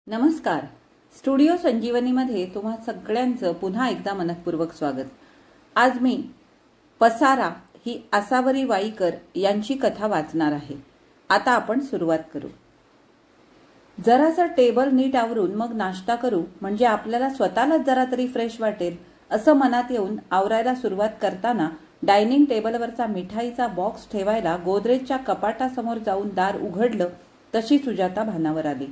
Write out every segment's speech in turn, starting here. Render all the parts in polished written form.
नमस्कार. स्टुडिओ संजीवनीमध्ये तुम्हा सगळ्यांचं पुन्हा एकदा मनःपूर्वक स्वागत. आज मी पसारा ही आसावरी वाईकर यांची कथा वाचणार आहे. आता आपण सुरुवात करू. जरासं टेबल नीट आवरून मग नाश्ता करू म्हणजे आपल्याला स्वतःलाच जरा तरी फ्रेश वाटेल असं मनात येऊन आवरायला सुरुवात करताना डायनिंग टेबलवरचा मिठाईचा बॉक्स ठेवायला गोदरेजच्या कपाटासमोर जाऊन दार उघडलं तशी सुजाता भानावर आली.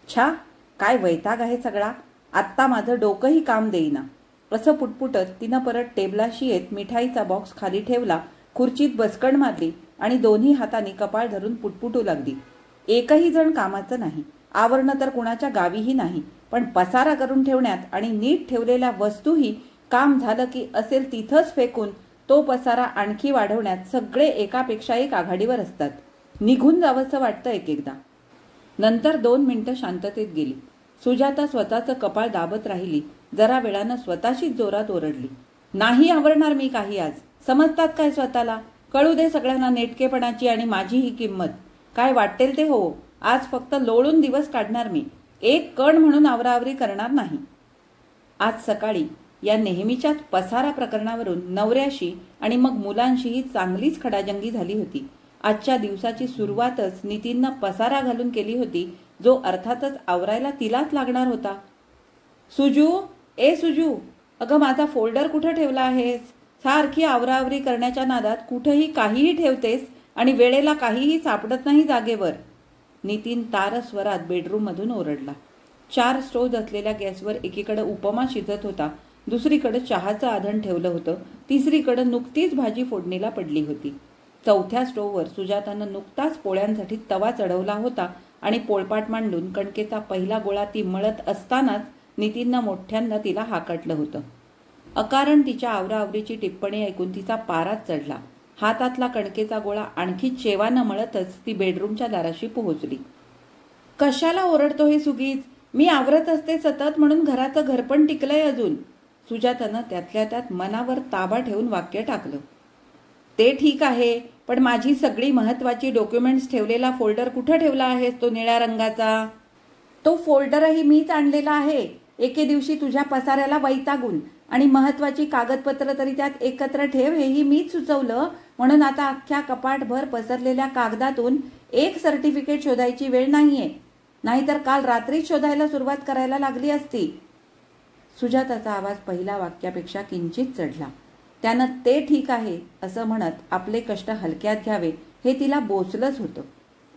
छा, काय वैताग आहे सगळा. आत्ता माझं डोकंही काम देईना असं पुटपुटत तिनं परत टेबलाशी येत मिठाईचा बॉक्स खाली ठेवला, खुर्चीत बसकण मारली आणि दोन्ही हातांनी कपाळ धरून पुटपुटू लागली. एकही जण कामाचं नाही, आवरणं तर कुणाच्या गावीही नाही, पण पसारा करून ठेवण्यात आणि नीट ठेवलेल्या वस्तूही काम झालं की असेल तिथंच फेकून तो पसारा आणखी वाढवण्यात सगळे एकापेक्षा एक आघाडीवर असतात. निघून जावंसं वाटतं एक एकदा. नंतर 2 मिनिटं शांततेत गेली. सुजाता स्वतःचं कपाळ दाबत राहिली. जरा वेळानं स्वतःशीच जोरात ओरडली. नाही आवरणार मी काही आज. समजतात काय स्वतःला? कळू दे सगळ्यांना नेटकेपणाची आणि माझी ही किंमत. काय वाटेल ते हो. आज फक्त लोळून दिवस काढणार मी. एक कण म्हणून आवराआवरी करणार नाही. आज सकाळी या नेहमीच्याच पसारा प्रकरणावरून नवऱ्याशी आणि मग मुलांशीही चांगलीच खडाजंगी झाली होती. आजच्या दिवसाची सुरुवातच नितीननं पसारा घालून केली होती, जो अर्थातच आवरायला तिलाच लागणार होता. सुजू, ए सुजू, अगं माझा फोल्डर कुठं ठेवला आहेस? सारखी आवराआवरी करण्याच्या नादात कुठंही काहीही ठेवतेस आणि वेळेला काहीही सापडत नाही जागेवर. नितीन तारस्वरात बेडरूममधून ओरडला. 4 स्टोव्ह असलेल्या गॅसवर एकीकडे उपमा शिजत होता, दुसरीकडे चहाचं आधण ठेवलं होतं, तिसरीकडे नुकतीच भाजी फोडणीला पडली होती. 4थ्या स्टोव्हवर सुजातानं नुकताच पोळ्यांसाठी तवा चढवला होता आणि पोळपाट मांडून कणकेचा पहिला गोळा ती मळत असतानाच नितीननं मोठ्यांदा तिला हाकटलं होतं. अकारण तिच्या आवराआवरीची टिप्पणी ऐकून तिचा पाराच चढला. हातातला कणकेचा गोळा आणखी चेवानं मळतच ती बेडरूमच्या दाराशी पोहोचली. कशाला ओरडतो हे सुगीच? मी आवरत असते सतत म्हणून घराचं घरपण टिकलंय अजून. सुजातानं त्यातल्या त्यात मनावर ताबा ठेवून वाक्य टाकलं. ते ठीक आहे, पण माझी सगळी महत्वाची डॉक्युमेंट्स ठेवलेला फोल्डर कुठं ठेवला आहेस तो निळ्या रंगाचा? तो फोल्डरही मीच आणलेला आहे, एके दिवशी तुझ्या पसाऱ्याला वैतागून. आणि महत्वाची कागदपत्र तरी त्यात एकत्र ठेव हेही मीच सुचवलं, म्हणून आता अख्ख्या कपाटभर पसरलेल्या कागदातून एक सर्टिफिकेट शोधायची वेळ नाहीये. नाहीतर काल रात्रीच शोधायला सुरुवात करायला लागली असती. सुजाताचा आवाज पहिल्या वाक्यापेक्षा किंचित चढला. त्यानं ते ठीक आहे असं म्हणत आपले कष्ट हलक्यात घ्यावे हे तिला बोचलंच होतं.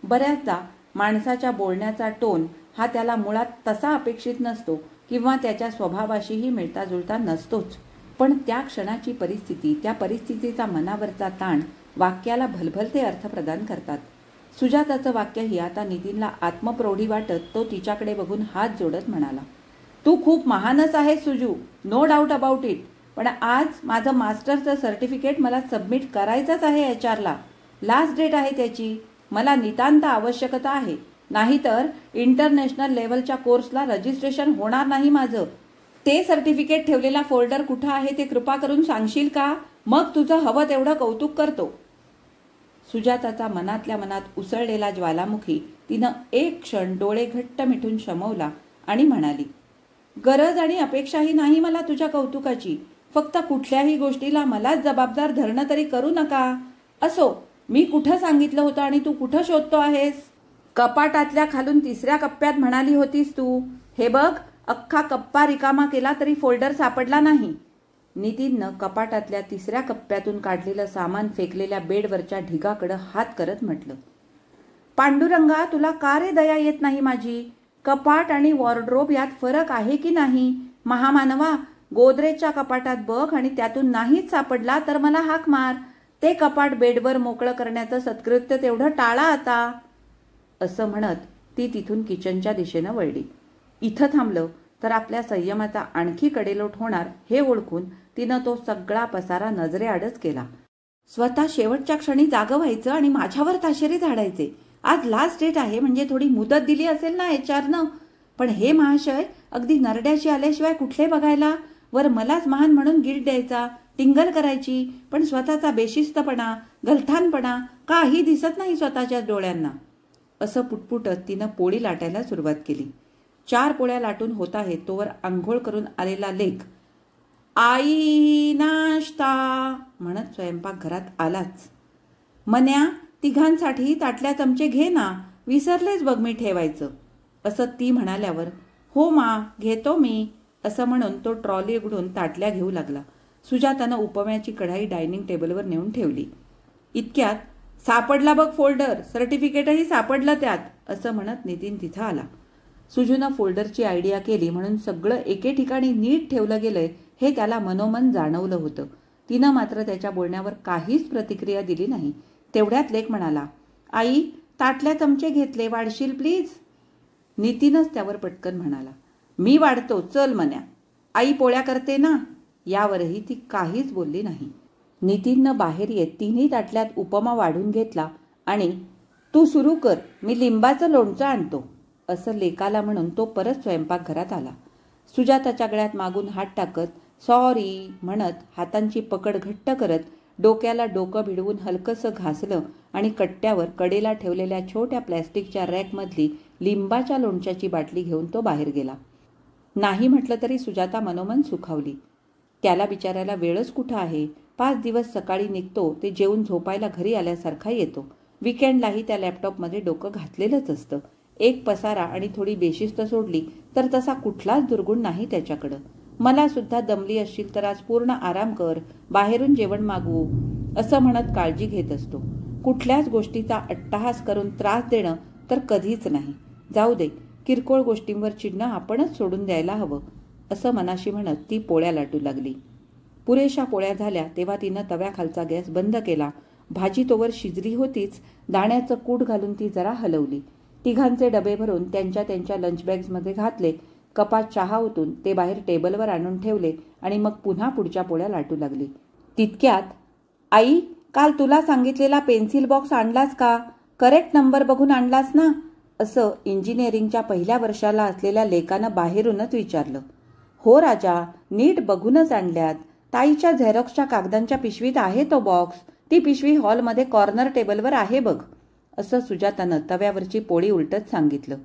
बऱ्याचदा माणसाच्या बोलण्याचा टोन हा त्याला मुळात तसा अपेक्षित नसतो किंवा त्याच्या स्वभावाशीही मिळता जुळता नसतोच, पण त्या क्षणाची परिस्थिती, त्या परिस्थितीचा मनावरचा ताण वाक्याला भलभलते अर्थ प्रदान करतात. सुजाताचं वाक्यही आता नितीनला आत्मप्रौढी वाटत तो तिच्याकडे बघून हात जोडत म्हणाला. तू खूप महानच आहेस Suju, no doubt about it. पण आज माझं मास्टरचं सर्टिफिकेट मला सबमिट करायचंच आहे HR ला. लास्ट डेट आहे त्याची. मला नितांत आवश्यकता आहे, नाहीतर इंटरनॅशनल लेव्हलच्या कोर्सला रजिस्ट्रेशन होणार नाही माझं. ते सर्टिफिकेट ठेवलेला फोल्डर कुठं आहे ते कृपा करून सांगशील का? मग तुझं हवं तेवढं कौतुक करतो. सुजाताचा मनातल्या मनात उसळलेला ज्वालामुखी तिनं एक क्षण डोळे घट्ट मिटून शमवला आणि म्हणाली, गरज आणि अपेक्षाही नाही मला तुझ्या कौतुकाची. फक्त कुठल्याही गोष्टीला मलाच जबाबदार धरणं तरी करू नका. असो, मी कुठं सांगितलं होतं आणि तू कुठं शोधतो आहेस? कपाटातल्या खालून 3ऱ्या कप्प्यात म्हणाली होतीस तू. हे बघ, अख्खा कप्पा रिकामा केला तरी फोल्डर सापडला नाही. नितीननं कपाटातल्या 3ऱ्या कप्प्यातून काढलेलं सामान फेकलेल्या बेडवरच्या ढिगाकडं हात करत म्हटलं. पांडुरंगा, तुला का रे दया येत नाही माझी? कपाट आणि वॉर्डरोब यात फरक आहे की नाही? महामानवा, गोदरेजच्या कपाटात बघ आणि त्यातून नाहीच सापडला तर मला हाक मार. ते कपाट बेडवर मोकळं करण्याचं सत्कृत्य तेवढं टाळा आता. असं म्हणत ती तिथून किचनच्या दिशेनं वळली. इथं थांबलं तर आपल्या संयमाचा आणखी कडेलोट होणार हे ओळखून तिनं तो सगळा पसारा नजरेआडच केला. स्वतः शेवटच्या क्षणी जागं व्हायचं आणि माझ्यावर ताशेरे झाडायचे. आज लास्ट डेट आहे म्हणजे थोडी मुदत दिली असेल ना HR नं. पण हे महाशय अगदी नरड्याशी आल्याशिवाय कुठले बघायला? वर मलाच महान म्हणून गिल्ट द्यायचा, टिंगल करायची, पण स्वतःचा बेशिस्तपणा, गलथानपणा काही दिसत नाही स्वतःच्या डोळ्यांना. असं पुटपुटत तिनं पोळी लाटायला सुरुवात केली. 4 पोळ्या लाटून होत आहेत तोवर आंघोळ करून आलेला लेक आई नाश्ता म्हणत स्वयंपाकघरात आलाच. मन्या, तिघांसाठी ताटल्या चमचे घे ना, विसरलेच बघ मी ठेवायचं, असं ती म्हणाल्यावर हो मा घेतो मी असं म्हणून तो ट्रॉली उघडून ताटल्या घेऊ लागला. सुजातानं उपम्याची कढाई डायनिंग टेबलवर नेऊन ठेवली. इतक्यात सापडला बघ फोल्डर, सर्टिफिकेटही सापडलं त्यात, असं म्हणत नितीन तिथं आला. सुजूनं फोल्डरची आयडिया केली म्हणून सगळं एके ठिकाणी नीट ठेवलं गेलंय हे त्याला मनोमन जाणवलं होतं. तिनं मात्र त्याच्या बोलण्यावर काहीच प्रतिक्रिया दिली नाही. तेवढ्यात लेक म्हणाला, आई ताटल्या चमचे घेतले, वाढशील प्लीज. नितीनच त्यावर पटकन म्हणाला, मी वाढतो, चल मन्या, आई पोळ्या करते ना. यावरही ती काहीच बोलली नाही. नितीननं बाहेर येत तिन्ही ताटल्यात उपमा वाढून घेतला आणि तू सुरू कर, मी लिंबाचं लोणचं आणतो, असं लेकाला म्हणून तो परत स्वयंपाकघरात आला. सुजाताच्या गळ्यात मागून हात टाकत सॉरी म्हणत हातांची पकड घट्ट करत डोक्याला डोकं भिडवून हलकंसं घासलं आणि कट्ट्यावर कडेला ठेवलेल्या छोट्या प्लॅस्टिकच्या रॅकमधली लिंबाच्या लोणच्याची बाटली घेऊन तो बाहेर गेला. नाही म्हटलं तरी सुजाता मनोमन सुखावली. त्याला बिचारायला वेळच कुठं आहे. 5 दिवस सकाळी निघतो ते जेवून झोपायला घरी आल्यासारखा येतो. विकेंडलाही त्या लॅपटॉपमध्ये डोकं घातलेलंच असतं. एक पसारा आणि थोडी बेशिस्त सोडली तर तसा कुठलाच दुर्गुण नाही त्याच्याकडं. मला सुद्धा दमली असशील तर आज पूर्ण आराम कर, बाहेरून जेवण मागवू, असं म्हणत काळजी घेत असतो. कुठल्याच गोष्टीचा अट्टहास करून त्रास देणं तर कधीच नाही. जाऊ दे, किरकोळ गोष्टींवर चिडणं आपणच सोडून द्यायला हवं, असं मनाशी म्हणत ती पोळ्या लाटू लागली. पुरेशा पोळ्या झाल्या तेव्हा तिनं तव्याखालचा गॅस बंद केला. भाजी तोवर शिजली होतीच. दाण्याचं कूट घालून ती जरा हलवली. तिघांचे डबे भरून त्यांच्या त्यांच्या लंच बॅग्समध्ये घातले. कपात चहा ओतून ते बाहेर टेबलवर आणून ठेवले आणि मग पुन्हा पुढच्या पोळ्या लाटू लागली. तितक्यात आई, काल तुला सांगितलेला पेन्सिल बॉक्स आणलास का? करेक्ट नंबर बघून आणलास ना? असं इंजिनिअरिंगच्या पहिल्या वर्षाला असलेल्या लेकानं बाहेरूनच विचारलं. हो राजा, नीट बघूनच आणल्यात. ताईच्या झेरॉक्सच्या कागदांच्या पिशवीत आहे तो बॉक्स. ती पिशवी हॉलमध्ये कॉर्नर टेबलवर आहे बघ, असं सुजातानं तव्यावरची पोळी उलटत सांगितलं.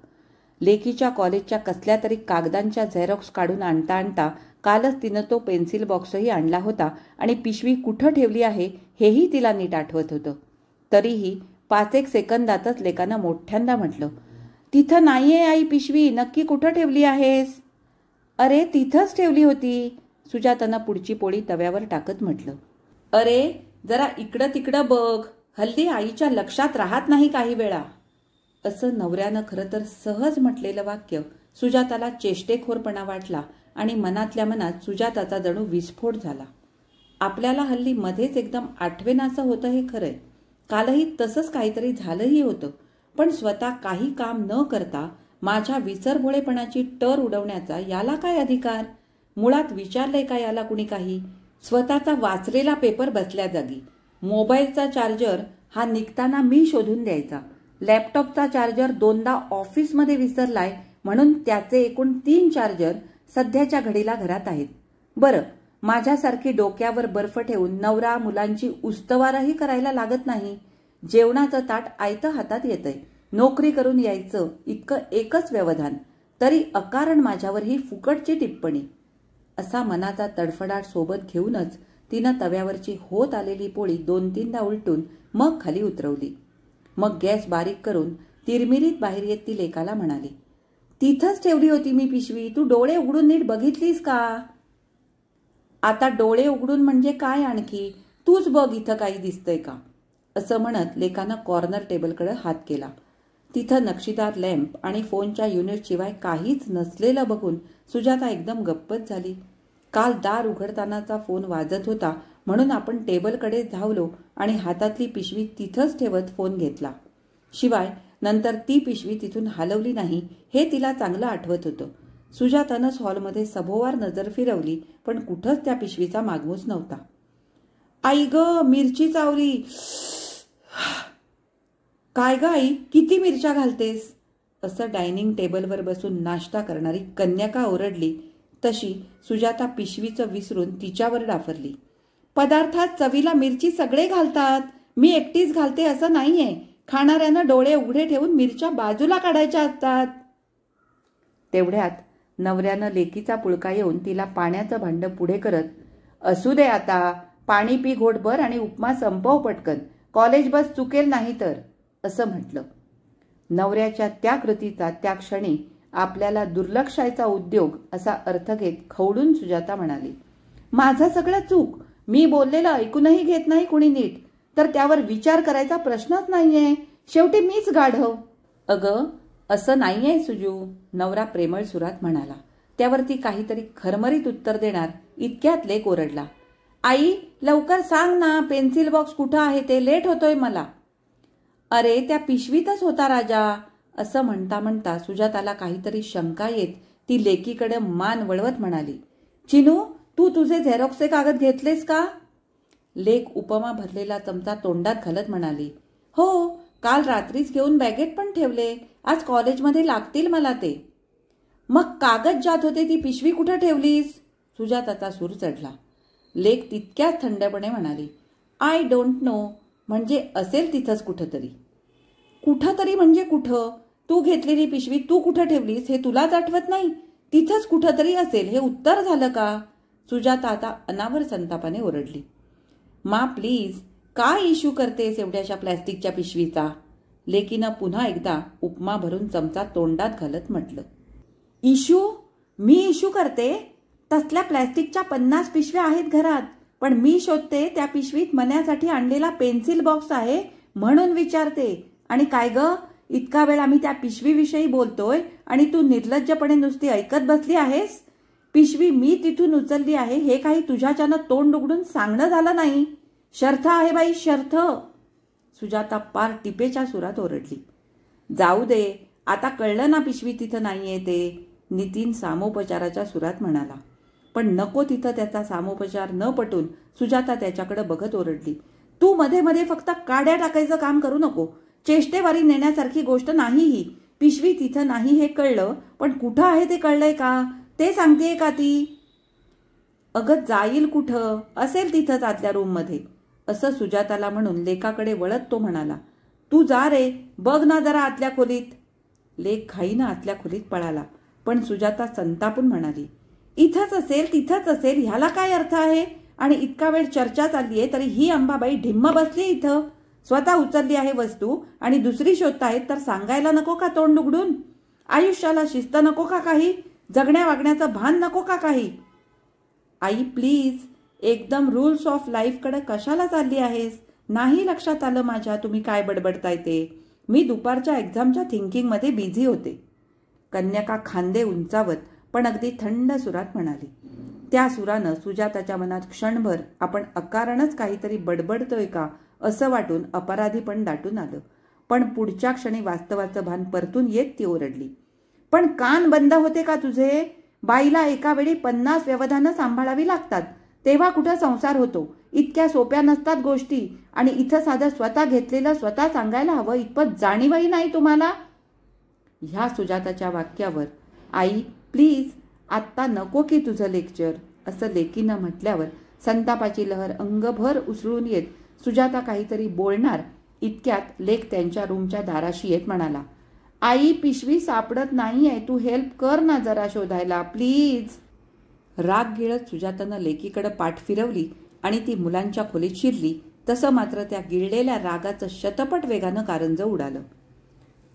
लेकीच्या कॉलेजच्या कसल्या तरी कागदांच्या झेरॉक्स काढून आणता आणता कालच तिनं तो पेन्सिल बॉक्सही आणला होता आणि पिशवी कुठं ठेवली आहे हेही तिला नीट आठवत होतं. तरीही 5-1 सेकंदातच लेकानं मोठ्यांदा म्हटलं, तिथं नाहीये आई पिशवी, नक्की कुठं ठेवली आहेस? अरे तिथंच ठेवली होती, सुजातानं पुढची पोळी तव्यावर टाकत म्हटलं. अरे जरा इकडं तिकडं बघ, हल्ली आईच्या लक्षात राहत नाही काही वेळा, असं नवऱ्यानं खरं तर सहज म्हटलेलं वाक्य सुजाताला चेष्टेखोरपणा वाटला आणि मनातल्या मनात सुजाताचा जणू विस्फोट झाला. आपल्याला हल्ली मध्येच एकदम आठवेनासं होतं हे खरंय. कालही तसंच काहीतरी झालंही होतं. पण स्वतः काही काम न करता माझ्या विसरभोळेपणाची टर उडवण्याचा याला काय अधिकार? मुळात विचारलंय का याला कुणी काही? स्वतःचा वाचलेला पेपर बसल्या जागी. मोबाईलचा चार्जर हा निघताना मी शोधून द्यायचा. लॅपटॉपचा चार्जर 2दा ऑफिसमध्ये विसरलाय म्हणून त्याचे एकूण 3 चार्जर सध्याच्या घडीला घरात आहेत. बरं, माझ्यासारखी डोक्यावर बर्फ ठेवून नवरा मुलांची उस्तवारही करायला लागत नाही. जेवणाचं ताट आयतं हातात येतंय. नोकरी करून यायचं इतकं एकच व्यवधान, तरी अकारण माझ्यावर ही फुकटची टिप्पणी. असा मनाचा तडफडाट सोबत घेऊनच तिनं तव्यावरची होत आलेली पोळी 2-3दा उलटून मग खाली उतरवली. मग गॅस बारीक करून तिरमिरीत बाहेर येत ती लेकाला म्हणाली, तिथंच ठेवली होती मी पिशवी, तू डोळे उघडून नीट बघितलीस का? आता डोळे उघडून म्हणजे काय आणखी? तूच बघ इथं काही दिसतंय का? असं म्हणत लेकानं कॉर्नर टेबलकडे हात केला. तिथं नक्षीदार लॅम्प आणि फोनच्या युनिटशिवाय काहीच नसलेलं बघून सुजाता एकदम गप्पच झाली. काल दार उघडतानाचा फोन वाजत होता म्हणून आपण टेबलकडे धावलो आणि हातातली पिशवी तिथंच ठेवत फोन घेतला. शिवाय नंतर ती पिशवी तिथून हलवली नाही हे तिला चांगलं आठवत होतं. सुजातानंच हॉलमध्ये सभोवार नजर फिरवली पण कुठंच त्या पिशवीचा मागमूस नव्हता. आई ग, मिरची चावली. काय ग आई, किती मिरच्या घालतेस? असं डायनिंग टेबलवर बसून नाश्ता करणारी कन्यका ओरडली तशी सुजाता पिशवीचं विसरून तिच्यावर डाफरली. पदार्थात चवीला मिरची सगळे घालतात, मी एकटीच घालते असं नाहीये. खाणाऱ्यानं डोळे उघडे ठेवून मिरच्या बाजूला काढायच्या असतात. तेवढ्यात नवऱ्यानं लेकीचा पुळका येऊन तिला पाण्याचं भांडं पुढे करत, असू दे आता, पाणी पी घोटभर आणि उपमा संपव पटकन, कॉलेज बस चुकेल नाही तर, असं म्हटलं. नवऱ्याच्या त्या कृतीचा त्या क्षणी आपल्याला दुर्लक्षायचा उद्योग असा अर्थ घेत खवडून सुजाता म्हणाली, माझं सगळं चूक, मी बोललेलं ऐकूनही घेत नाही कुणी नीट, तर त्यावर विचार करायचा प्रश्नच नाहीये, शेवटी मीच गाढव. अगं असं नाहीये सुजू, नवरा प्रेमळ सुरात म्हणाला. त्यावरती काहीतरी खरमरीत उत्तर देणार इतक्यात लेक ओरडला, आई लवकर सांग ना, पेन्सिल बॉक्स कुठं आहे ते, लेट होतोय मला. अरे त्या पिशवीतच होता राजा, असं म्हणता म्हणता सुजाताला काहीतरी शंका येत ती लेकीकडे मान वळवत म्हणाली, चिनू तू तुझे झेरॉक्सचे कागद घेतलेस का? लेक उपमा भरलेला चमचा तोंडात घालत म्हणाली, हो काल रात्रीच घेऊन बॅगेत पण ठेवले, आज कॉलेजमध्ये लागतील मला ते. मग कागद ज्यात होते ती पिशवी कुठं ठेवलीस? सुजाताचा सूर चढला. लेक तितक्याच थंडपणे म्हणाली, आय डोंट नो, म्हणजे असेल तिथंच कुठंतरी. कुठंतरी म्हणजे कुठं? तू घेतलेली पिशवी तू कुठं ठेवलीस हे तुलाच आठवत नाही? तिथंच कुठंतरी असेल हे उत्तर झालं का? सुजाता आता अनावर संतापाने ओरडली. मा प्लीज, काय इश्यू करतेस एवढ्याशा प्लॅस्टिकच्या पिशवीचा? लेकीनं पुन्हा एकदा उपमा भरून चमचा तोंडात घालत म्हटलं. इश्यू? मी इश्यू करते? तसल्या प्लॅस्टिकच्या 50 पिशव्या आहेत घरात, पण मी शोधते त्या पिशवीत मण्यासाठी आणलेला पेन्सिल बॉक्स आहे म्हणून विचारते. आणि काय ग, इतका वेळ आम्ही त्या पिशवीविषयी बोलतोय आणि तू निर्लज्जपणे नुसती ऐकत बसली आहेस? पिशवी मी तिथून उचलली आहे हे काही तुझ्याच्यानं तोंड उघडून सांगणं झालं नाही. शर्थ आहे बाई, शर्थ. सुजाता पार टिपेच्या सुरात ओरडली. जाऊ दे, आता कळलं ना पिशवी तिथं नाहीये ते, नितीन सामोपचाराच्या सुरात म्हणाला. पण नको तिथं त्याचा सामोपचार न पटून सुजाता त्याच्याकडे बघत ओरडली, तू मध्ये मध्ये फक्त काड्या टाकायचं काम करू नको. चेष्टेवारी नेण्यासारखी गोष्ट नाही ही. पिशवी तिथं नाही हे कळलं, पण कुठं आहे ते कळलंय का ते सांगतेय का ती? अगं जाईल कुठं, असेल तिथंच आतल्या रूममध्ये, असं सुजाताला म्हणून लेकाकडे वळत तो म्हणाला. तू जा रे, बघ ना जरा आतल्या खोलीत. लेक घाईनं आतल्या खोलीत पळाला, पण सुजाता संतापून म्हणाली, इथंच असेल तिथंच असेल ह्याला काय अर्थ आहे? आणि इतका वेळ चर्चा चाललीये तरी ही अंबाबाई ढिम्म बसली इथं. स्वतः उचलली आहे वस्तू आणि दुसरी शोधतायत तर सांगायला नको का तोंड उघडून? आयुष्याला शिस्त नको का काही? जगण्या वागण्याचं भान नको का काही? आई प्लीज, एकदम रूल्स ऑफ लाईफकडे कशाला चालली आहेस? नाही लक्षात आलं माझ्या तुम्ही काय बडबडताय ते. मी दुपारच्या एक्झामच्या थिंकिंगमध्ये बिझी होते. कन्यका खांदे उंचावत पण अगदी थंड सुरात म्हणाली. त्या सुरानं सुजाताच्या मनात क्षणभर आपण अकारणच काहीतरी बडबडतोय का असं वाटून अपराधी पण दाटून आलं. पण पुढच्या क्षणी वास्तवाचं भान परतून येत ती ओरडली, पण कान बंद होते का तुझे? बाईला एका वेळी 50 व्यवधानं सांभाळावी लागतात, तेव्हा कुठं संसार होतो? इतक्या सोप्या नसतात गोष्टी. आणि इथं साधं स्वतः घेतलेलं स्वतः सांगायला हवं इतपत जाणीवही नाही तुम्हाला? ह्या सुजाताच्या वाक्यावर आई प्लीज आत्ता नको की तुझं लेक्चर, असं लेकीनं म्हटल्यावर संतापाची लहर अंगभर उसळून येत सुजाता काहीतरी बोलणार इतक्यात लेक त्यांच्या रूमच्या दाराशी येत म्हणाला, आई पिशवी सापडत नाहीये, तू हेल्प कर ना जरा शोधायला प्लीज. राग गिळत सुजातानं लेकीकडे पाठ फिरवली आणि ती मुलांच्या खोलीत शिरली तसं मात्र त्या गिळलेल्या रागाचं शतपट वेगानं कारंज उडालं.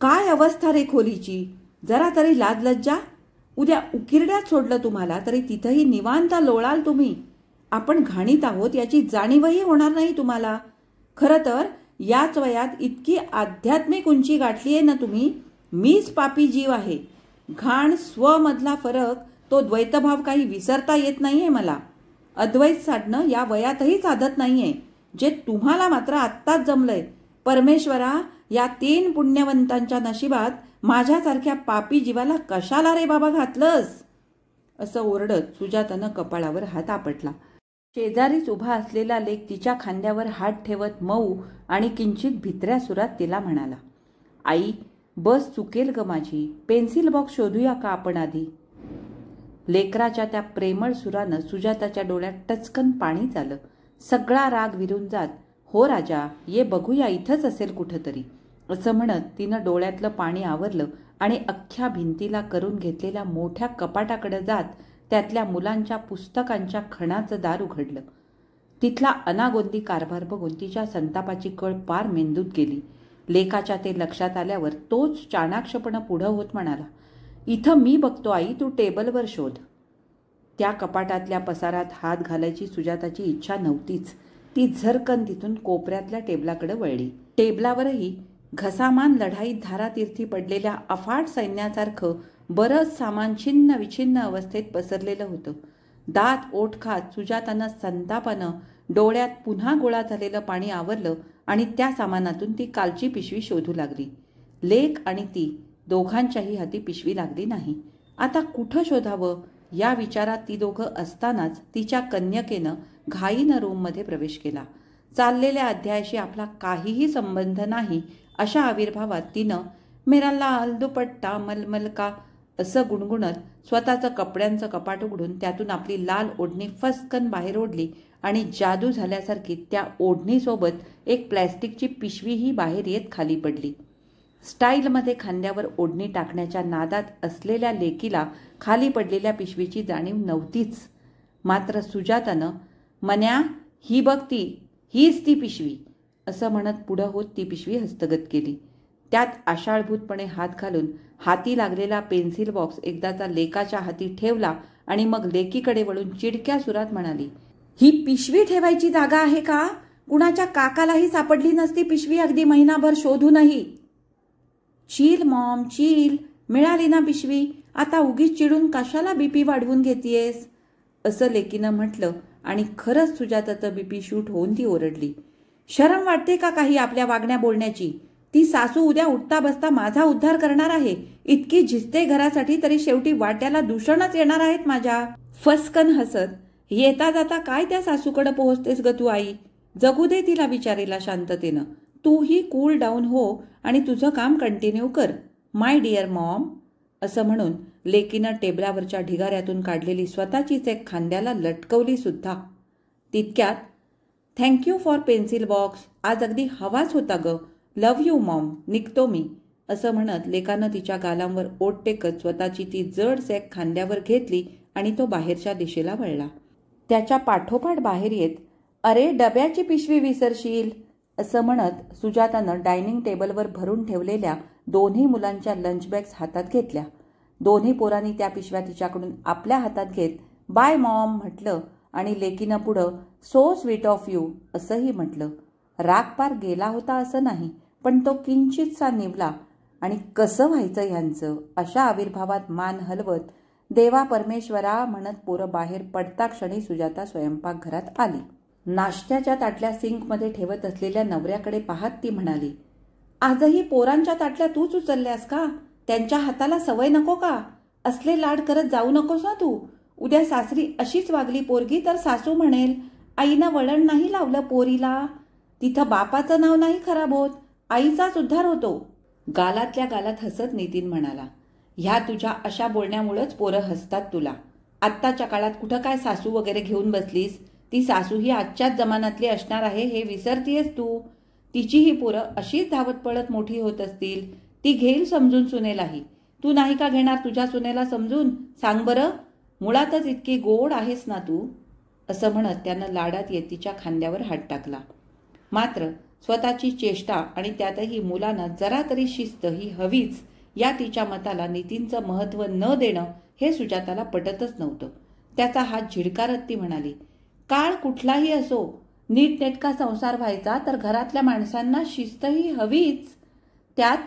काय अवस्था रे खोलीची, जरा तरी लाज लज्जा. उद्या उकिरड्यात सोडलं तुम्हाला तरी तिथंही निवांत लोळाल तुम्ही. आपण घाणीत आहोत याची जाणीवही होणार नाही तुम्हाला. खरं तर याच वयात इतकी आध्यात्मिक उंची गाठली आहे ना तुम्ही. मीच पापी जीव आहे. घाण स्वमधला फरक, तो द्वैतभाव काही विसरता येत नाहीये मला. अद्वैत साधणं या वयातही साधत नाहीये, जे तुम्हाला मात्र आत्ताच जमलंय. परमेश्वरा, या 3 पुण्यवंतांच्या नशिबात माझ्यासारख्या पापी जीवाला कशाला रे बाबा घातलंस? असं ओरडत सुजातानं कपाळावर हात आपटला. शेजारीच उभा असलेला लेक तिच्या खांद्यावर हात ठेवत मऊ आणि किंचित भित्र्या सुरात तिला म्हणाला, आई बस चुकेल ग माझी, पेन्सिल बॉक्स शोधूया का आपण आधी? लेकराच्या त्या प्रेमळ सुरानं सुजाताच्या डोळ्यात टचकन पाणी झालं. सगळा राग विरून जात, हो राजा ये बघूया इथंच असेल कुठंतरी, असं म्हणत तिनं डोळ्यातलं पाणी आवरलं आणि अख्ख्या भिंतीला करून घेतलेल्या मोठ्या कपाटाकडे जात त्यातल्या मुलांच्या पुस्तकांच्या खणाचं दार उघडलं. तिथला अनागोंदी कारभार बघून तिच्या संतापाची कळ पार मेंदूत गेली. लेकाच्या ते लक्षात आल्यावर तोच चाणाक्षपणे पुढं होत म्हणाला, इथं मी बघतो आई, तू टेबलवर शोध. त्या कपाटातल्या पसारात हात घालायची सुजाताची इच्छा नव्हतीच. ती झरकन तिथून कोपऱ्यातल्या टेबलाकडे वळली. टेबलावरही घसामान लढाईत धारातीर्थी पडलेल्या अफाट सैन्यासारखं बरंच सामान छिन्न विछिन्न अवस्थेत पसरलेलं होतं. दात ओठ खात सुजातानं संतापानं डोळ्यात पुन्हा गोळा झालेलं पाणी आवरलं आणि त्या सामानातून ती कालची पिशवी शोधू लागली. लेक आणि ती दोघांच्याही हाती पिशवी लागली नाही. आता कुठं शोधावं या विचारात ती दोघं असतानाच तिच्या कन्यकेनं घाईनं रूममध्ये प्रवेश केला. चाललेल्या अध्यायाशी आपला काहीही संबंध नाही अशा आविर्भावात तिनं मेरा लाल दुपट्टा मलमल का असं गुणगुणत स्वतःचं कपड्यांचं कपाट उघडून त्यातून आपली लाल ओढणी फसकन बाहेर ओढली आणि जादू झाल्यासारखी त्या ओढणीसोबत एक प्लॅस्टिकची पिशवीही बाहेर येत खाली पडली. स्टाईलमध्ये खांद्यावर ओढणी टाकण्याच्या नादात असलेल्या लेकीला खाली पडलेल्या पिशवीची जाणीव नव्हतीच. मात्र सुजातानं मन्या ही बघ हीच ती पिशवी असं म्हणत पुढं होत ती पिशवी हस्तगत केली. त्यात आशाळभूतपणे हात घालून हाती लागलेला पेन्सिल बॉक्स एकदाचा लेकाच्या हाती ठेवला आणि मग लेकीकडे वळून चिडक्या सुरात म्हणाली, ही पिशवी ठेवायची जागा आहे का? कुणाच्या काकालाही सापडली नसती पिशवी अगदी महिनाभर शोधूनही. चील मॉम चील, मिळाली ना पिशवी, आता उगीच चिडून कशाला बीपी वाढवून घेतीयेस असं लेकीनं म्हटलं आणि खरंच सुजाताचं बीपी शूट होऊन ती ओरडली. शरम वाटते का काही आपल्या वागण्या बोलण्याची? ती सासू उद्या उठता बसता माझा उद्धार करणार आहे. इतकी झिजते घरासाठी तरी शेवटी वाट्याला दूषणच येणार आहेत माझ्या. फसकन हसत येता जाता काय त्या सासूकडे पोहोचतेस ग तू आई? जगू दे तिला बिचारीला शांततेनं. तूही कूल डाऊन हो आणि तुझं काम कंटिन्यू कर माय डिअर मॉम असं म्हणून लेकीनं टेबलावरच्या ढिगाऱ्यातून काढलेली स्वतःचीच एक खांद्याला लटकवली सुद्धा. तितक्यात थँक्यू फॉर पेन्सिल बॉक्स, आज अगदी हवाच होता ग. लव्ह यू मॉम, निघतो मी असं म्हणत लेकानं तिच्या गालांवर ओठ टेकत स्वतःची ती जड सॅक खांद्यावर घेतली आणि तो बाहेरच्या दिशेला वळला. त्याच्या पाठोपाठ बाहेर येत अरे डब्याची पिशवी विसरशील असं म्हणत सुजातानं डायनिंग टेबलवर भरून ठेवलेल्या दोन्ही मुलांच्या लंच बॅग्स हातात घेतल्या. दोन्ही पोरांनी त्या पिशव्या तिच्याकडून आपल्या हातात घेत बाय मॉम म्हटलं आणि लेकीनं पुढं सो स्वीट ऑफ यू असंही म्हटलं. राग पार गेला होता असं नाही, पण तो किंचितसा निवला आणि कसं व्हायचं ह्यांचं अशा आविर्भावात मान हलवत देवा परमेश्वरा म्हणत पोरं बाहेर पडता क्षणी सुजाता स्वयंपाकघरात आली. नाश्त्याच्या ताटल्या सिंकमध्ये ठेवत असलेल्या नवऱ्याकडे पाहत ती म्हणाली, आजही पोरांच्या ताटल्या तूच उचलल्यास का? त्यांच्या हाताला सवय नको का? असले लाड करत जाऊ नकोस ना तू. उद्या सासरी अशीच वागली पोरगी तर सासू म्हणेल आईनं वळण नाही लावलं पोरीला. तिथं बापाचं नाव नाही खराब होत, आईचाच उद्धार होतो. गालातल्या गालात हसत नितीन म्हणाला, ह्या तुझ्या अशा बोलण्यामुळेच पोरं हसतात तुला. आत्ताच्या काळात कुठं काय सासू वगैरे घेऊन बसलीस? ती सासू ही आजच्याच जमान्यातली असणार आहे हे विसरतीयस तू. तिचीही पोरं अशीच धावत पळत मोठी होत असतील. ती घेईल समजून सुनेलाही. तू नाही का घेणार तुझ्या सुनेला समजून? सांग बरं. मुळातच इतकी गोड आहेस ना तू असं म्हणत त्यानं लाडात येत तिच्या खांद्यावर हात टाकला. मात्र स्वतःची चेष्टा आणि त्यातही मुलांना जरा तरी शिस्त ही हवीच या तिच्या मताला नितीनचं महत्त्व न देणं हे सुजाताला पटतच नव्हतं. त्याचा हात झिडकारत ती म्हणाली, काळ कुठलाही असो, नीटनेटका संसार व्हायचा तर घरातल्या माणसांना शिस्तही हवीच. त्यात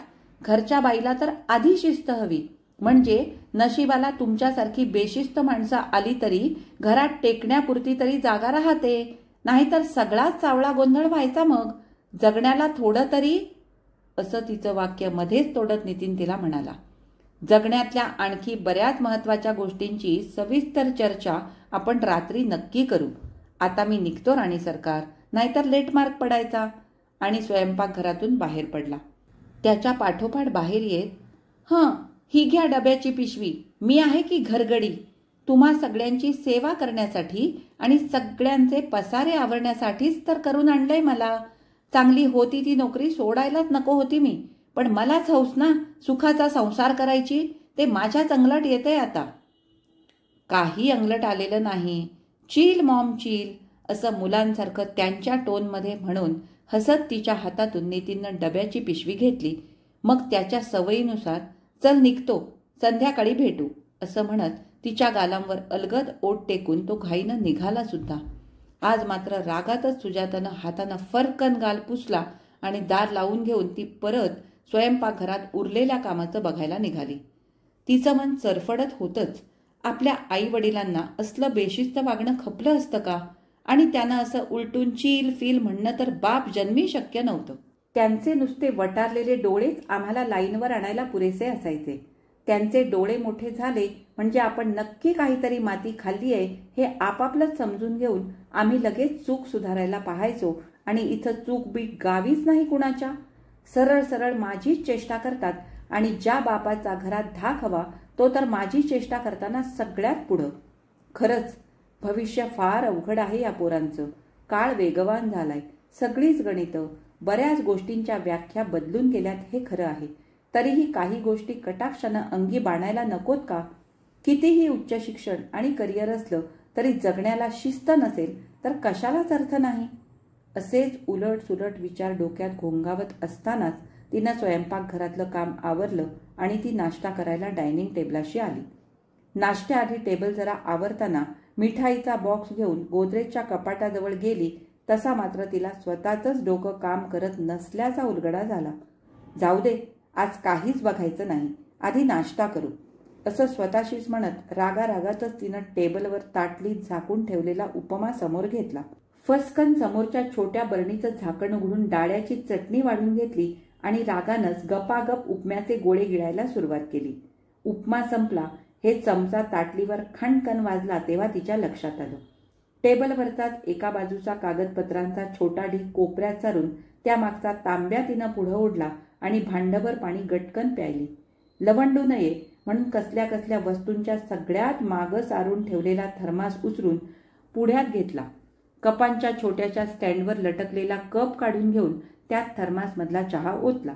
घरच्या बाईला तर आधी शिस्त हवी. म्हणजे नशिबाला तुमच्यासारखी बेशिस्त माणसं आली तरी घरात टेकण्यापुरती तरी जागा राहते. नाहीतर सगळाच चावळा गोंधळ व्हायचा मग. जगण्याला थोडं तरी असं तिचं वाक्य मध्येच तोडत नितीन तिला म्हणाला, जगण्यातल्या आणखी बऱ्याच महत्वाच्या गोष्टींची सविस्तर चर्चा आपण रात्री नक्की करू. आता मी निघतो राणी सरकार, नाहीतर लेट मार्क पडायचा. आणि स्वयंपाकघरातून बाहेर पडला. त्याच्या पाठोपाठ बाहेर येत ही घ्या डब्याची पिशवी. मी आहे की घरगडी. तुम्हा सगळ्यांची सेवा करण्यासाठी आणि सगळ्यांचे पसारे आवरण्यासाठीच तर करून आणलंय मला. चांगली होती ती नोकरी सोडायलाच नको होती मी, पण मलाच हौस ना सुखाचा संसार करायची, ते माझ्याच अंगलट येते आता. काही अंगलट आलेलं नाही. चिल मॉम चिल, असं मुलांसारखं त्यांच्या टोनमध्ये म्हणून हसत तिच्या हातातून नितीननं डब्याची पिशवी घेतली. मग त्याच्या सवयीनुसार चल निघतो, संध्याकाळी भेटू, असं म्हणत तिच्या गालांवर अलगद ओठ टेकून तो घाईनं निघाला सुद्धा. आज मात्र रागातच सुजातानं हातानं फरकन गाल पुसला आणि दार लावून घेऊन ती परत स्वयंपाकघरात उरलेल्या कामाचं बघायला निघाली. तिचं मन चरफडत होतंच. आपल्या आई वडिलांना असलं बेशिस्त वागणं खपलं असतं का? आणि त्यानं असं उलटून चील फील म्हणणं तर बाप जन्मी शक्य नव्हतं. त्यांचे नुसते वटारलेले डोळेच आम्हाला लाईनवर आणायला पुरेसे असायचे. त्यांचे डोळे मोठे झाले म्हणजे आपण नक्की काहीतरी माती खाल्ली आहे हे आपापलंच समजून घेऊन आम्ही लगेच चूक सुधारायला पाहायचो. आणि इथं चूक बी गावीच नाही कुणाच्या. सरळ सरळ माझीच चेष्टा करतात आणि ज्या बापाचा घरात धाक हवा तो तर माझी चेष्टा करताना सगळ्यात पुढं. खरंच भविष्य फार अवघड आहे या पोरांचं. काळ वेगवान झालाय. सगळीच गणितं, बऱ्याच गोष्टींच्या व्याख्या बदलून गेल्यात हे खरं आहे. तरीही काही गोष्टी कटाक्षानं अंगी बाणायला नकोत का? कितीही उच्च शिक्षण आणि करिअर असलं तरी जगण्याला शिस्त नसेल तर कशालाच अर्थ नाही. असेच उलट सुलट विचार डोक्यात घोंगावत असतानाच तिनं स्वयंपाकघरातलं काम आवरलं आणि ती नाश्ता करायला डायनिंग टेबलाशी आली. नाश्त्याआधी टेबल जरा आवरताना मिठाईचा बॉक्स घेऊन गोदरेजच्या कपाटाजवळ गेली तसा मात्र तिला स्वतःच डोकं काम करत नसल्याचा उलगडा झाला. जाऊ दे, आज काहीच बघायचं नाही, आधी नाश्ता करू, असं स्वतःशीच म्हणत रागारागातच तिनं टेबलवर ताटलीत झाकून ठेवलेला उपमा समोर घेतला. फसकन समोरच्या छोट्या बरणीचं झाकण उघडून डाळ्याची चटणी वाढून घेतली आणि रागानंच गपागप उपम्याचे गोळे गिळायला सुरुवात केली. उपमा संपला हे चमचा ताटलीवर खणखण वाजला तेव्हा तिच्या लक्षात आलं. टेबलवरचाच एका बाजूचा कागदपत्रांचा छोटा ढीग कोपऱ्यात चारून त्यामागचा तांब्या तिनं पुढं ओढला आणि भांडभर पाणी गटकन प्यायली. लवंडू नये म्हणून कसल्या कसल्या वस्तूंच्या सगळ्यात मागं सारून ठेवलेला थर्मास उचलून पुढ्यात घेतला. कपांच्या छोट्याच्या स्टँडवर लटकलेला कप काढून घेऊन त्यात थर्मासमधला चहा ओतला.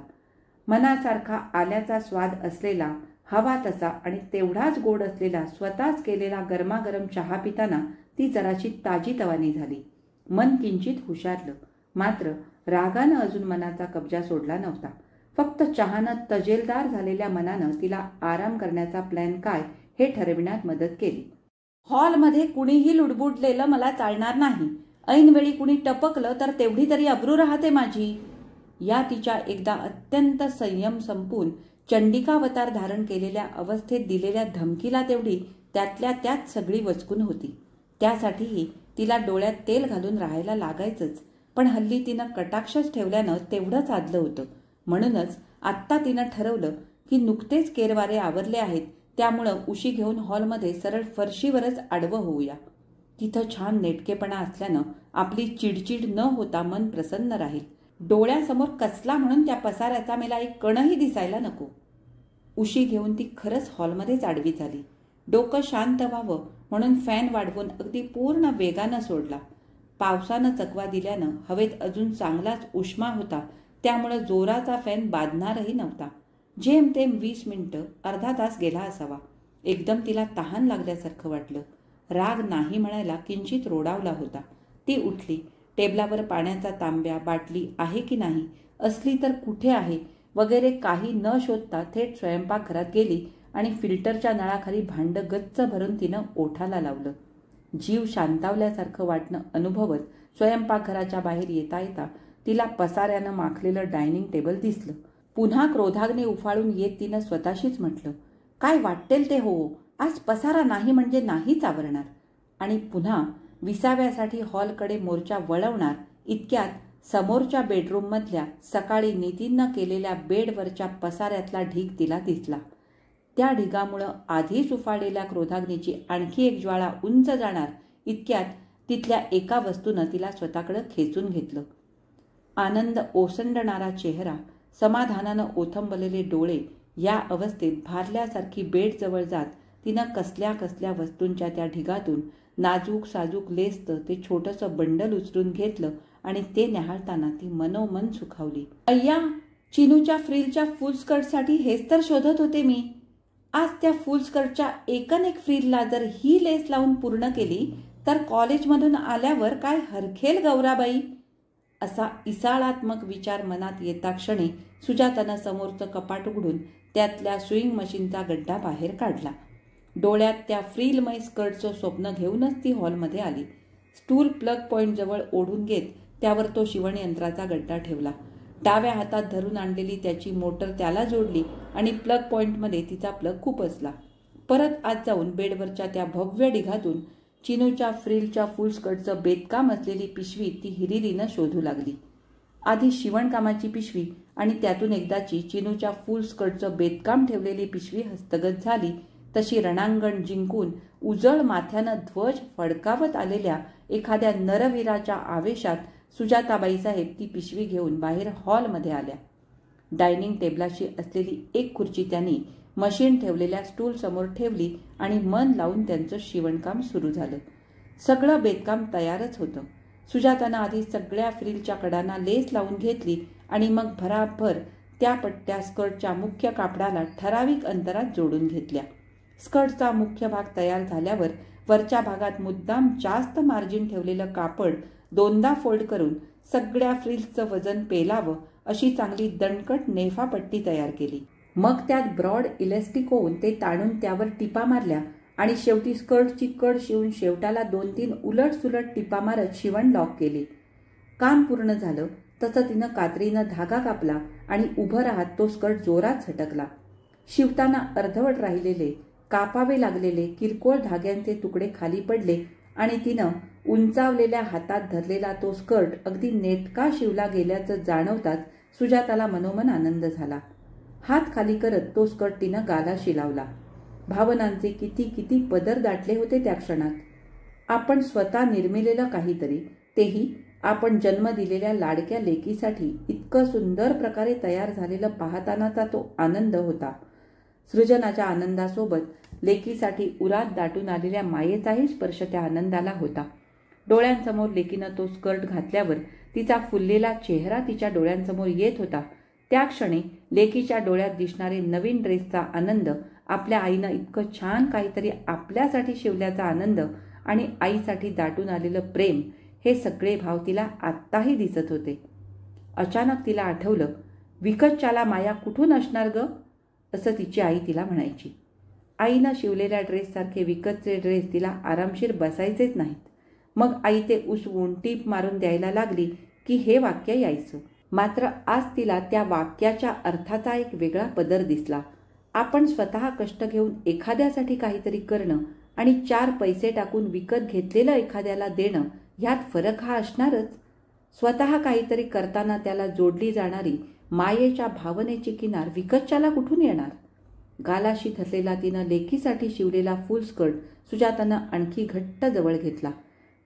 मनासारखा आल्याचा स्वाद असलेला, हवा तसा आणि तेवढाच गोड असलेला स्वतःच केलेला गरमागरम चहा पिताना ती जराशी ताजीतवानी झाली. मन किंचित हुशारलं. मात्र रागानं अजून मनाचा कब्जा सोडला नव्हता. फक्त चहानं तजेलदार झालेल्या मनानं तिला आराम करण्याचा प्लॅन काय हे ठरविण्यात मदत केली. हॉलमध्ये कुणीही लुडबुडलेलं मला चालणार नाही. ऐनवेळी कुणी टपकलं तर तेवढी तरी अब्रू राहते माझी. या तिच्या एकदा अत्यंत संयम संपून चंडिकावतार धारण केलेल्या अवस्थेत दिलेल्या धमकीला तेवढी त्यातल्या त्यात सगळी वचकून होती. त्यासाठीही तिला डोळ्यात तेल घालून राहायला लागायचंच. पण हल्ली तिनं कटाक्षच ठेवल्यानं तेवढंच आदलं होतं. म्हणूनच आत्ता तिनं ठरवलं की नुकतेच केरवारे आवरले आहेत त्यामुळं उशी घेऊन हॉलमध्ये सरळ फरशीवरच आडवं होऊया. तिथं छान नेटकेपणा असल्यानं आपली चिडचिड न होता मन प्रसन्न राहील. डोळ्यासमोर कसला म्हणून त्या पसाऱ्याचा मला एक कणही दिसायला नको. उशी घेऊन ती खरंच हॉलमध्येच आडवी झाली. डोकं शांत व्हावं म्हणून फॅन वाढवून अगदी पूर्ण वेगानं सोडला. पावसानं चकवा दिल्यानं हवेत अजून चांगलाच उष्मा होता त्यामुळं जोराचा फॅन बाधणारही नव्हता. जेमतेम 20 मिनिटं अर्धा तास गेला असावा. एकदम तिला तहान लागल्यासारखं वाटलं. राग नाही म्हणायला किंचित रोडावला होता. ती उठली. टेबलावर पाण्याचा तांब्या, बाटली आहे की नाही, असली तर कुठे आहे वगैरे काही न शोधता थेट स्वयंपाकघरात गेली आणि फिल्टरच्या नळाखाली भांडं गच्च भरून तिनं ओठाला लावलं. जीव शांतावल्यासारखं वाटणं अनुभवत स्वयंपाकघराच्या बाहेर येता येता तिला पसाऱ्यानं माखलेलं डायनिंग टेबल दिसलं. पुन्हा क्रोधाग्नी उफाळून येत तिनं स्वतःशीच म्हटलं, काय वाटेल ते हो, आज पसारा नाही म्हणजे नाहीच आवरणार. आणि पुन्हा विसाव्यासाठी हॉलकडे मोर्चा वळवणार इतक्यात समोरच्या बेडरूममधल्या सकाळी नितीननं केलेल्या बेडवरच्या पसाऱ्यातला ढीग तिला दिसला. त्या ढिगामुळं आधीच उफाळलेल्या क्रोधाग्नीची आणखी एक ज्वाळा उंच जाणार इतक्यात तिथल्या एका वस्तूनं तिला स्वतःकडे खेचून घेतलं. आनंद ओसंडणारा चेहरा, समाधानानं ओथंबलेले डोळे, या अवस्थेत भारल्यासारखी बेडजवळ जात तिनं कसल्या कसल्या वस्तूंच्या त्या ढिगातून नाजूक साजूक लेसतं ते छोटंसं बंडल उचलून घेतलं आणि ते न्याहाळताना ती मनोमन सुखावली. अय्या, चिनूच्या फ्रिलच्या फुल स्कर्टसाठी हेच तर शोधत होते मी. आज त्या फुल स्कर्टच्या एकनेक फ्रिलला जर ही लेस लावून पूर्ण केली तर कॉलेजमधून आल्यावर काय हरखेल गौराबाई. असा इसाळात्मक विचार मनात येता क्षणी सुजातानं समोरचं कपाट उघडून त्यातल्या स्विंग मशीनचा गड्डा बाहेर काढला. डोळ्यात त्या फ्रीलमय स्कर्टचं स्वप्न घेऊनच ती हॉलमध्ये आली. स्टूल प्लग पॉइंट जवळ ओढून घेत त्यावर तो शिवणयंत्राचा गड्डा ठेवला. डाव्या हातात धरून आणलेली त्याची मोटर त्याला जोडली आणि प्लग पॉइंटमध्ये तिचा प्लग खुपसला. परत आत जाऊन बेडवरच्या त्या भव्य ढिगातून चिनूच्या फ्रिलच्या फुल स्कर्टचं बेदकाम असलेली पिशवी ती हिरिरीनं शोधू लागली. आधी शिवणकामाची पिशवी आणि त्यातून एकदाची चिनूच्या फुल स्कर्टचं बेदकाम ठेवलेली पिशवी हस्तगत झाली तशी रणांगण जिंकून उजळ माथ्यानं ध्वज फडकावत आलेल्या एखाद्या नरवीराच्या आवेशात सुजाताबाई साहेब ती पिशवी घेऊन बाहेर हॉलमध्ये आल्या. डायनिंग टेबलाशी असलेली एक खुर्ची त्यांनी मशीन ठेवलेल्या स्टूल समोर ठेवली आणि मन लावून त्यांचं शिवणकाम सुरू झालं. सगळं बेदकाम तयारच होतं. सुजातानं आधी सगळ्या फ्रिलच्या कडांना लेस लावून घेतली आणि मग भराभर त्या पट्ट्या स्कर्टच्या मुख्य कापडाला ठराविक अंतरात जोडून घेतल्या. स्कर्टचा मुख्य भाग तयार झाल्यावर वरच्या भागात मुद्दाम जास्त मार्जिन ठेवलेलं कापड दोनदा फोल्ड करून सगळ्या फ्रिल्सचं वजन पेलावं अशी चांगली दणकट नेफापट्टी तयार केली. मग त्यात ब्रॉड इलेस्टिक होऊन ते ताणून त्यावर टिपा मारल्या आणि शेवटी स्कर्टची कड शिवून शेवटाला 2-3 उलट सुलट टिपा मारत शिवण लॉक केली. काम पूर्ण झालं तसं तिनं कात्रीनं धागा कापला आणि उभं राहत तो स्कर्ट जोरात झटकला. शिवताना अर्धवट राहिलेले कापावे लागलेले किरकोळ धाग्यांचे तुकडे खाली पडले आणि तिनं उंचावलेल्या हातात धरलेला तो स्कर्ट अगदी नेटका शिवला गेल्याचं जाणवताच सुजाताला मनोमन आनंद झाला. हात खाली करत तो स्कर्ट तिनं गालाशी लावला. भावनांचे किती किती पदर दाटले होते त्या क्षणात. आपण स्वतः निर्मिलेलं काहीतरी, तेही आपण जन्म दिलेल्या लाडक्या लेकीसाठी इतकं सुंदर प्रकारे तयार झालेलं पाहतानाचा तो आनंद होता. सृजनाच्या आनंदासोबत लेकीसाठी उरात दाटून आलेल्या मायेचाही स्पर्श त्या आनंदाला होता. डोळ्यांसमोर लेकीनं तो स्कर्ट घातल्यावर तिचा फुललेला चेहरा तिच्या डोळ्यांसमोर येत होता. त्या क्षणी लेकीच्या डोळ्यात दिसणारे नवीन ड्रेसचा आनंद, आपल्या आईनं इतकं छान काहीतरी आपल्यासाठी शिवल्याचा आनंद आणि आईसाठी दाटून आलेलं प्रेम, हे सगळे भाव तिला आत्ताही दिसत होते. अचानक तिला आठवलं, विकतच्याला माया कुठून असणार ग, असं तिची आई तिला म्हणायची. आईनं शिवलेल्या ड्रेससारखे विकतचे ड्रेस तिला आरामशीर बसायचेच नाहीत. मग आई ते उसवून टीप मारून द्यायला लागली की हे वाक्य यायचं. मात्र आज तिला त्या वाक्याच्या अर्थाचा एक वेगळा पदर दिसला. आपण स्वतः कष्ट घेऊन एखाद्यासाठी काहीतरी करणं आणि 4 पैसे टाकून विकत घेतलेलं एखाद्याला देणं, ह्यात फरक हा असणारच. स्वतः काहीतरी करताना त्याला जोडली जाणारी मायेच्या भावनेची किनार विकतच्याला कुठून येणार. गालाशी धरलेला तिनं लेकीसाठी शिवलेला फुल स्कर्ट सुजातानं आणखी घट्ट जवळ घेतला.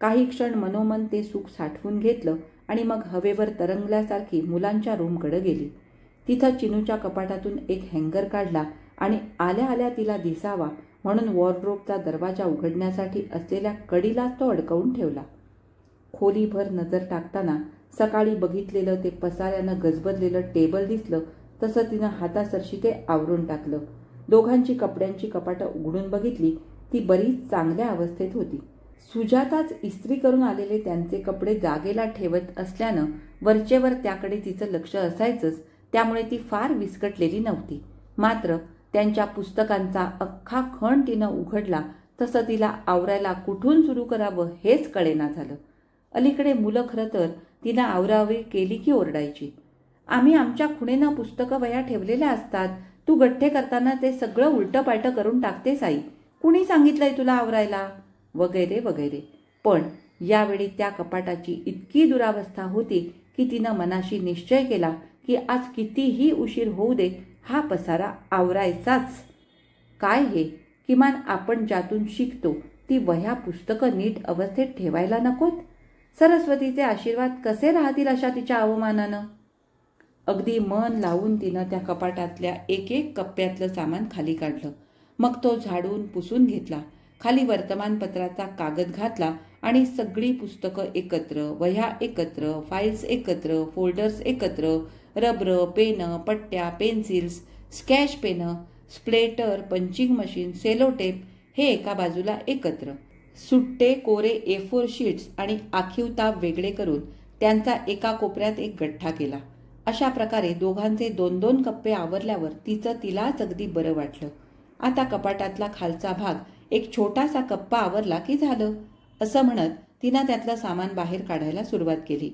काही क्षण मनोमन ते सुख साठवून घेतलं आणि मग हवेवर तरंगल्यासारखी मुलांच्या रूमकडे गेली. तिथं चिनूच्या कपाटातून एक हँगर काढला आणि आल्या आल्या तिला दिसावा म्हणून वॉर्डरोबचा दरवाजा उघडण्यासाठी असलेल्या कडीला तो अडकवून ठेवला. खोलीभर नजर टाकताना सकाळी बघितलेलं ते पसाऱ्यानं गजबजलेलं टेबल दिसलं तसं तिनं हातासरशी ते आवरून टाकलं. दोघांची कपड्यांची कपाटं उघडून बघितली. ती बरीच चांगल्या अवस्थेत होती. सुजाताच इस्त्री करून आलेले त्यांचे कपडे जागेला ठेवत असल्यानं वरचेवर त्याकडे तिचं लक्ष असायचंच, त्यामुळे ती फार विस्कटलेली नव्हती. मात्र त्यांच्या पुस्तकांचा अख्खा खण तिनं उघडला तसं तिला आवरायला कुठून सुरू करावं हेच कळेना झालं. अलीकडे मुलं खरं तर तिनं आवराआवरी केली की ओरडायची. आम्ही आमच्या खुणेनं पुस्तकं वह्या ठेवलेल्या असतात, तू गठ्ठे करताना ते सगळं उलटं पालटं करून टाकतेस आई, कुणी सांगितलंय तुला आवरायला, वगैरे वगैरे. पण यावेळी त्या कपाटाची इतकी दुरावस्था होती की तिनं मनाशी निश्चय केला की आज कितीही उशीर होऊ दे, हा पसारा आवरायचाच. काय हे, किमान आपण ज्यातून शिकतो ती वह्या पुस्तकं नीट अवस्थेत ठेवायला नकोत. सरस्वतीचे आशीर्वाद कसे राहतील अशा तिच्या अवमानानं. अगदी मन लावून तिनं त्या कपाटातल्या एक एक कप्प्यातलं सामान खाली काढलं. मग तो झाडून पुसून घेतला. खाली वर्तमानपत्राचा कागद घातला आणि सगळी पुस्तकं एकत्र, वह्या एकत्र, फाईल्स एकत्र, फोल्डर्स एकत्र, रबर, पेनं, पट्ट्या, pencils, sketch pens, splatter, punching machine, sellotape हे एका बाजूला एकत्र. सुट्टे कोरे A4 शीट्स आणि आखीव ताप वेगळे करून त्यांचा एका कोपऱ्यात एक गठ्ठा केला. अशा प्रकारे दोघांचे 2-2 कप्पे आवरल्यावर तिलाच अगदी बरं वाटलं. आता कपाटातला खालचा भाग एक छोटासा कप्पा आवरला की झालं, असं म्हणत तिनं त्यातलं सामान बाहेर काढायला सुरुवात केली.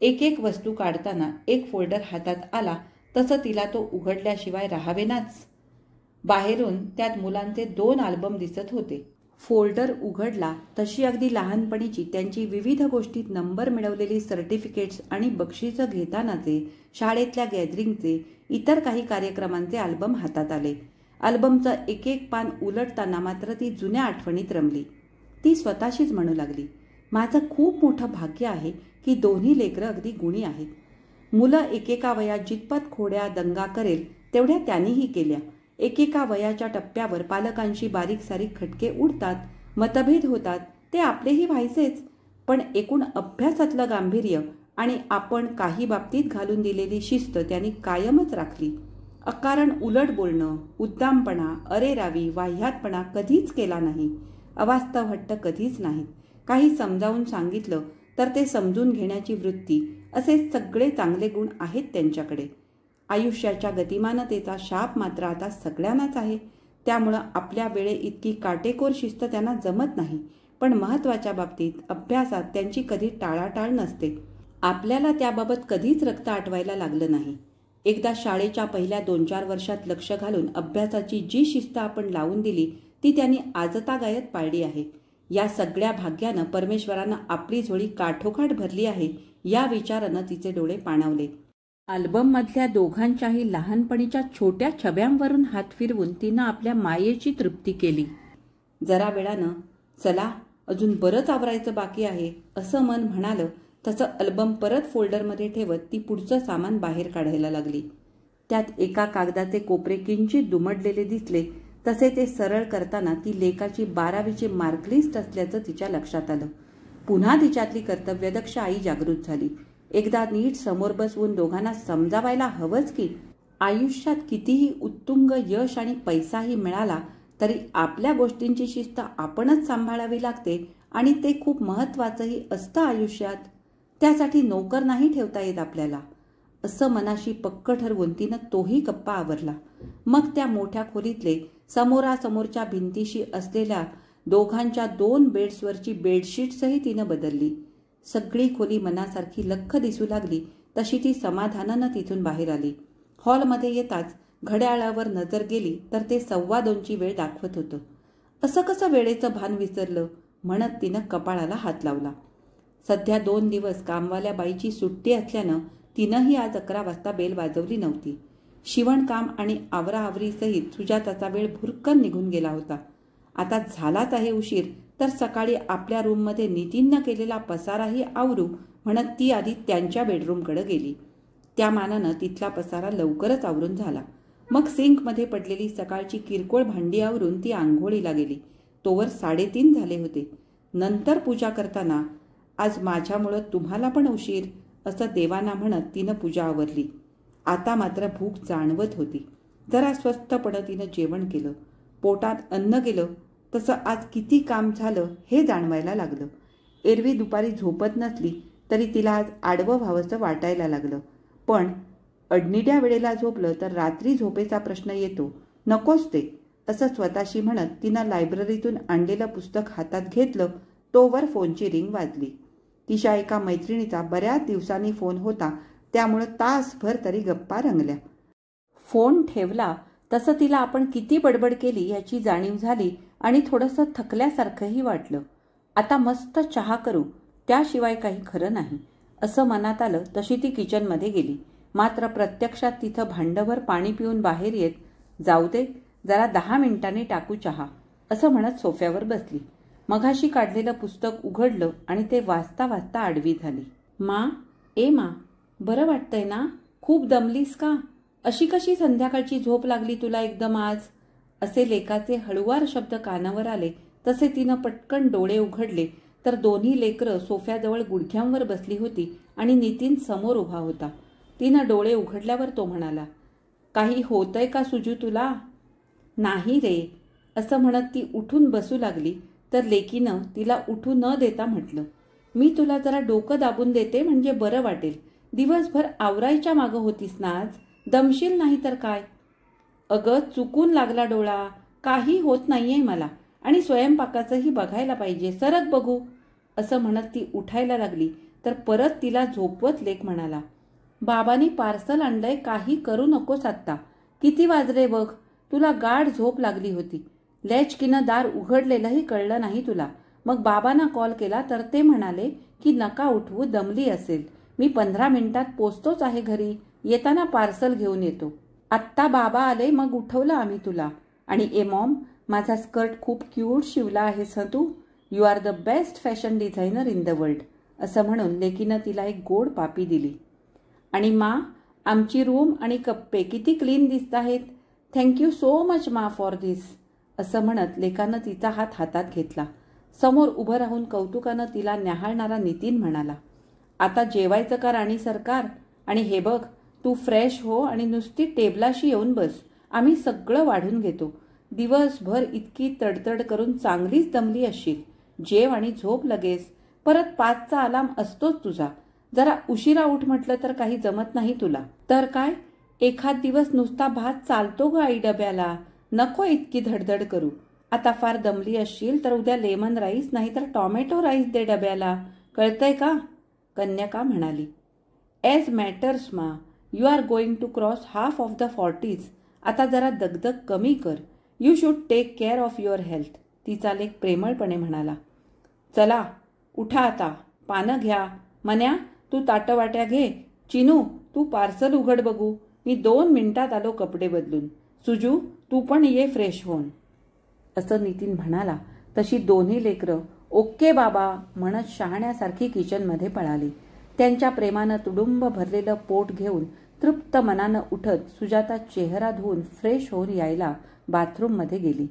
एक वस्तू काढताना एक फोल्डर हातात आला तसं तिला तो उघडल्याशिवाय राहावेनाच. बाहेरून त्यात मुलांचे 2 अल्बम दिसत होते. फोल्डर उघडला तशी अगदी लहानपणीची त्यांची विविध गोष्टीत नंबर मिळवलेली सर्टिफिकेट्स आणि बक्षिसं घेतानाचे, शाळेतल्या गॅदरिंगचे, इतर काही कार्यक्रमांचे अल्बम हातात आले. अल्बमचं एक पान उलटताना मात्र ती जुन्या आठवणीत रमली. ती स्वतःशीच म्हणू लागली, माझं खूप मोठं भाग्य आहे की दोन्ही लेकरं अगदी गुणी आहेत. मुलं एकेका वयात जितपत खोड्या दंगा करेल तेवढ्या त्यांनीही केल्या. एकेका वयाच्या टप्प्यावर पालकांशी बारीक सारीक खटके उडतात, मतभेद होतात, ते आपलेही व्हायचेच. पण एकूण अभ्यासातलं गांभीर्य आणि आपण काही बाबतीत घालून दिलेली शिस्त त्यांनी कायमच राखली. अकारण उलट बोलणं, उद्दामपणा, अरेरावी, वाह्यातपणा कधीच केला नाही. अवास्तव हट्ट कधीच नाहीत. काही समजावून सांगितलं तर ते समजून घेण्याची वृत्ती, असे सगळे चांगले गुण आहेत त्यांच्याकडे. आयुष्याच्या गतिमानतेचा शाप मात्र आता सगळ्यांनाच आहे. त्यामुळं आपल्या वेळे इतकी काटेकोर शिस्त त्यांना जमत नाही. पण महत्त्वाच्या बाबतीत, अभ्यासात त्यांची कधी टाळाटाळ नसते. आपल्याला त्याबाबत कधीच रक्त आटवायला लागलं नाही. एकदा शाळेच्या पहिल्या 2-4 वर्षात लक्ष घालून अभ्यासाची जी शिस्त आपण लावून दिली ती त्यांनी आजतागायत पाळली आहे. या सगळ्या भाग्यानं परमेश्वरानं आपली झोळी काठोकाठ भरली आहे या विचारानं तिचे डोळे पाणावले. अल्बममधल्या दोघांच्याही लहानपणीच्या छोट्या छब्यांवरून हात फिरवून तिनं आपल्या मायेची तृप्ती केली. जरा वेळानं, चला अजून बरंच आवरायचं बाकी आहे असं मन म्हणालं तसं अल्बम परत फोल्डरमध्ये ठेवत ती पुढचं सामान बाहेर काढायला लागली. त्यात एका कागदाचे कोपरे किंचित दुमडलेले दिसले. तसे ते सरळ करताना ती लेकाची 12वीची मार्कलिस्ट असल्याचं तिच्या लक्षात आलं. पुन्हा तिच्यातली कर्तव्यदक्ष आई जागृत झाली. एकदा नीट समोर बसवून दोघांना समजावायला हवंच की आयुष्यात कितीही उत्तुंग यश आणि पैसाही मिळाला तरी आपल्या गोष्टींची शिस्त आपणच सांभाळावी लागते आणि ते खूप महत्त्वाचंही असतं आयुष्यात. त्यासाठी नोकर नाही ठेवता येत आपल्याला, असं मनाशी पक्क ठरवून तिनं तोही कप्पा आवरला. मग त्या मोठ्या खोलीतले समोरासमोरच्या भिंतीशी असलेल्या दोघांच्या 2 बेड्सवरची बेडशीट्सही तिनं बदलली. सगळी खोली मनासारखी लख्ख दिसू लागली तशी ती समाधानानं तिथून बाहेर आली. हॉलमध्ये येताच घड्याळावर नजर गेली तर ते 2:15ची वेळ दाखवत होतं. असं कसं वेळेचं भान विसरलं म्हणत तिनं कपाळाला हात लावला. सध्या 2 दिवस कामवाल्या बाईची सुट्टी असल्यानं तिनंही आज 11 वाजता बेल वाजवली नव्हती. शिवणकाम आणि आवराआवरीसहित सुजाताचा वेळ भुरकन निघून गेला होता. आता झालाच आहे उशीर तर सकाळी आपल्या रूममध्ये नितीननं केलेला पसाराही आवरू म्हणत ती आधी त्यांच्या बेडरूमकडे गेली. त्या मानानं तिथला पसारा लवकरच आवरून झाला. मग सिंकमध्ये पडलेली सकाळची किरकोळ भांडी आवरून ती आंघोळीला गेली. तोवर 3:30 झाले होते. नंतर पूजा करताना, आज माझ्यामुळं तुम्हाला पण उशीर असं देवाना म्हणत तिनं पूजा आवरली. आता मात्र भूक जाणवत होती. जरा स्वस्थपणं तिनं जेवण केलं. पोटात अन्न गेलं तसं आज किती काम झालं हे जाणवायला लागलं. एरवी दुपारी झोपत नसली तरी तिला आज आडवं व्हावंसं वाटायला लागलं. पण अडनिड्या वेळेला झोपलं तर रात्री झोपेचा प्रश्न येतो, नकोच ते असं स्वतःशी म्हणत तिनं लायब्ररीतून आणलेलं पुस्तक हातात घेतलं. तोवर फोनची रिंग वाजली. तिच्या एका मैत्रिणीचा बऱ्याच दिवसांनी फोन होता त्यामुळं तासभर तरी गप्पा रंगल्या. फोन ठेवला तसं तिला आपण किती बडबड केली याची जाणीव झाली आणि थोडंसं थकल्यासारखंही वाटलं. आता मस्त चहा करू, त्याशिवाय काही खरं नाही असं मनात आलं तशी ती किचनमध्ये गेली. मात्र प्रत्यक्षात तिथं भांडभर पाणी पिऊन बाहेर येत, जाऊ दे जरा 10 मिनिटांनी टाकू चहा असं म्हणत सोफ्यावर बसली. मघाशी काढलेलं पुस्तक उघडलं आणि ते वाचता वाचता आडवी झाली. मा, बरं वाटतंय ना? खूप दमलीस का? अशी कशी संध्याकाळची झोप लागली तुला एकदम आज? असे लेकाचे हळुवार शब्द कानावर आले तसे तिनं पटकन डोळे उघडले तर दोन्ही लेकरं सोफ्याजवळ गुडघ्यांवर बसली होती आणि नितीन समोर उभा होता. तिनं डोळे उघडल्यावर तो म्हणाला, काही होतंय का सुजू तुला? नाही रे, असं म्हणत ती उठून बसू लागली तर लेकीनं तिला उठू न देता म्हटलं, मी तुला जरा डोकं दाबून देते म्हणजे बरं वाटेल. दिवसभर आवरायच्या मागं होतीस ना आज, दमशील नाही तर काय. अगं चुकून लागला डोळा, काही होत नाहीये मला आणि स्वयंपाकाचंही बघायला पाहिजे, सरक बघू. असं म्हणत ती उठायला लागली तर परत तिला झोपवत लेक म्हणाला, बाबांनी पार्सल आणलंय, काही करू नकोस आत्ता. किती वाजले बघ, तुला गाढ झोप लागली होती. लॅचकीनं दार उघडलेलंही कळलं नाही तुला. मग बाबांना कॉल केला तर ते म्हणाले की नका उठवू, दमली असेल. मी 15 मिनिटात पोचतोच आहे घरी, येताना पार्सल घेऊन येतो. आत्ता बाबा आले मग उठवलं आम्ही तुला. आणि ए मॉम, माझा स्कर्ट खूप क्यूट शिवला आहेस हं तू. You are the best fashion designer in the world. असं म्हणून लेकीनं तिला एक गोड पापी दिली. आणि मा, आमची रूम आणि कप्पे किती क्लीन दिसत आहेत. थँक्यू सो मच मा फॉर दिस. असं म्हणत लेकानं तिचा हात हातात घेतला. समोर उभं राहून कौतुकानं तिला न्याहाळणारा नितीन म्हणाला, आता जेवायचं का राणी सरकार? आणि हे बघ, तू फ्रेश हो आणि नुसती टेबलाशी येऊन बस, आम्ही सगळं वाढून घेतो. दिवसभर इतकी तडतड करून चांगलीच दमली असशील. जेव आणि झोप लगेच. परत 5चा अलार्म असतोच तुझा. जरा उशिरा उठ म्हटलं तर काही जमत नाही तुला. तर काय, एखाद दिवस नुसता भात चालतो ग आई डब्याला. नको इतकी धडधड करू. आता फार दमली असशील तर उद्या लेमन राईस नाही तर टॉमॅटो राईस दे डब्याला, कळतंय का? कन्यका म्हणाली, as matters ma, you are going to cross half of the 40s. आता जरा दगदग कमी कर. You should take care of your health. तिचा लेक प्रेमळपणे म्हणाला. चला उठा आता, पानं घ्या. मन्या, तू ताटवाट्या घे. चिनू, तू पार्सल उघड बघू. मी 2 मिनिटात आलो कपडे बदलून. सुजू, तू पण ये फ्रेश होऊन. असं नितीन म्हणाला तशी दोन्ही लेकरं ओके बाबा म्हणत शहाण्यासारखी किचनमध्ये पळाली. त्यांच्या प्रेमानं तुडुंब भरलेलं पोट घेऊन तृप्त मनानं उठत सुजाता चेहरा धुवून फ्रेश होऊन यायला बाथरूममध्ये गेली.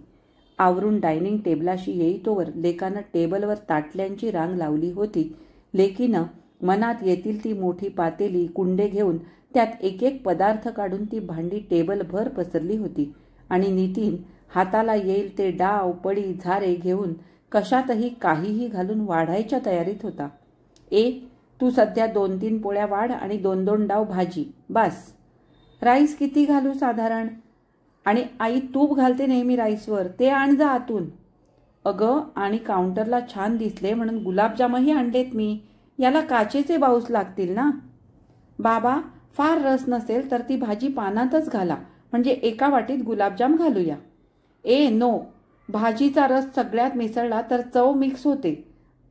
आवरून डायनिंग टेबलाशी येईतोवर लेकानं टेबलवर ताटल्यांची रांग लावली होती. लेकीनं मनात येतील ती मोठी पातेली, कुंडे घेऊन त्यात एक एक पदार्थ काढून ती भांडी टेबलभर पसरली होती. आणि नितीन हाताला येईल ते डाव, पडी, झारे घेऊन कशातही काहीही घालून वाढायच्या तयारीत होता. तू सध्या 2-3 पोळ्या वाढ आणि 2-2 डाव भाजी, बास. राईस किती घालू साधारण? आणि आई तूप घालते नेहमी राईसवर, ते आण जा आतून. अगं, आणि काउंटरला छान दिसले म्हणून गुलाबजामही आणलेत मी. याला काचेचे बाऊस लागतील ना? बाबा, फार रस नसेल तर ती भाजी पानातच घाला, म्हणजे एका वाटीत गुलाबजाम घालूया. नो, भाजीचा रस सगळ्यात मिसळला तर चव मिक्स होते.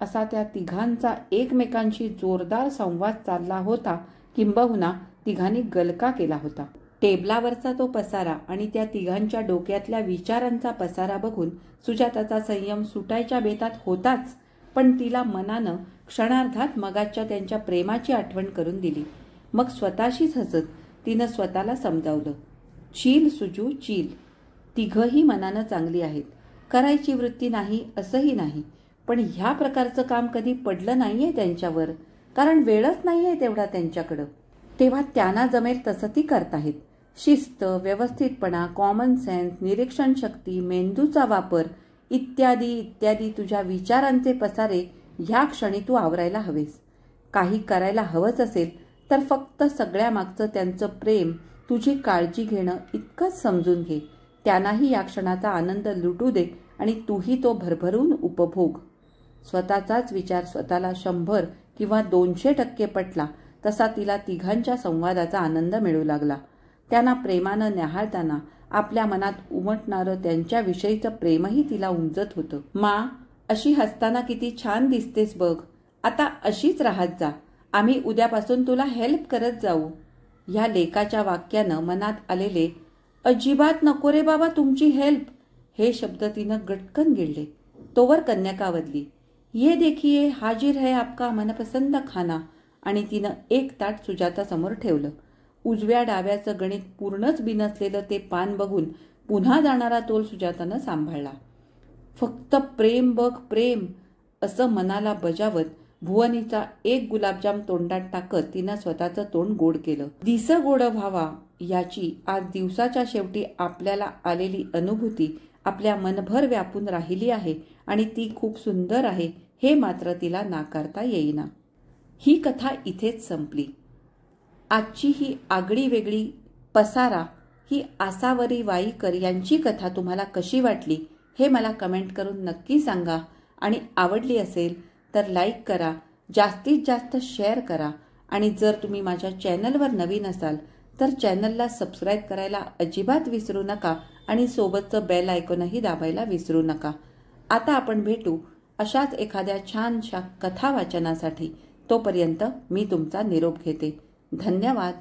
असा त्या तिघांचा एकमेकांशी जोरदार संवाद चालला होता. किंबहुना तिघांनी गलका केला होता. टेबलावरचा तो पसारा आणि त्या तिघांच्या डोक्यातल्या विचारांचा पसारा बघून सुजाताचा संयम सुटायच्या बेतात होताच, पण तिला मनानं क्षणार्धात मगाच्या त्यांच्या प्रेमाची आठवण करून दिली. मग स्वतःशीच हसत तिनं स्वतःला समजावलं, चील सुजू चील. तिघही मनानं चांगली आहेत. करायची वृत्ती नाही असंही नाही, पण ह्या प्रकारचं काम कधी पडलं नाहीये त्यांच्यावर, कारण वेळच नाहीये तेवढा त्यांच्याकडं. तेव्हा त्यांना जमेल तसं ती करताहेत. शिस्त, व्यवस्थितपणा, कॉमन सेन्स, निरीक्षण शक्ती, मेंदूचा वापर इत्यादी इत्यादी तुझ्या विचारांचे पसारे ह्या क्षणी तू आवरायला हवेस. काही करायला हवंच असेल तर फक्त सगळ्यामागचं त्यांचं प्रेम, तुझी काळजी घेणं इतकंच समजून घे. त्यांनाही या क्षणाचा आनंद लुटू दे आणि तूही तो भरभरून उपभोग. स्वतःचाच विचार स्वतःला 100 किंवा 200% पटला तसा तिला तिघांच्या संवादाचा आनंद मिळू लागला. त्यांना प्रेमानं न्याहाळताना आपल्या मनात उमटणारं त्यांच्याविषयीचं प्रेमही तिला उमजत होतं. मा, अशी हसताना किती छान दिसतेस बघ. आता अशीच राहत जा. आम्ही उद्यापासून तुला हेल्प करत जाऊ. ह्या लेकाच्या वाक्यानं मनात आलेले अजिबात नको रे बाबा तुमची हेल्प हे शब्द तिनं गटकन गिळले. तोवर कन्यकावदली, ये देखिए हाजिर है आपका मनपसंद खाना. आणि तिनं एक ताट सुजातासमोर ठेवलं. उजव्या डाव्याचं गणित पूर्णच बिनसलेलं ते पान बघून पुन्हा जाणारा तोल सुजातानं सांभाळला. फक्त प्रेम बघ प्रेम असं मनाला बजावत भुवनीचा एक गुलाबजाम तोंडात टाकत तिनं स्वतःचं तोंड गोड केलं. दिस गोड व्हावा याची आज दिवसाच्या शेवटी आपल्याला आलेली अनुभूती आपल्या मनभर व्यापून राहिली आहे आणि ती खूप सुंदर आहे हे मात्र तिला नाकारता येईना. ही कथा इथेच संपली. आजची ही आगळी वेगळी पसारा ही आसावरी वाईकर यांची कथा तुम्हाला कशी वाटली हे मला कमेंट करून नक्की सांगा. आणि आवडली असेल तर लाईक करा, जास्तीत जास्त शेअर करा आणि जर तुम्ही माझ्या चॅनलवर नवीन असाल तर चॅनलला सबस्क्राईब करायला अजिबात विसरू नका आणि सोबतचं बेल आयकॉनही दाबायला विसरू नका. आता आपण भेटू अशाच एखाद्या छानशा कथा वाचनासाठी. तोपर्यंत मी तुमचा निरोप घेते. धन्यवाद.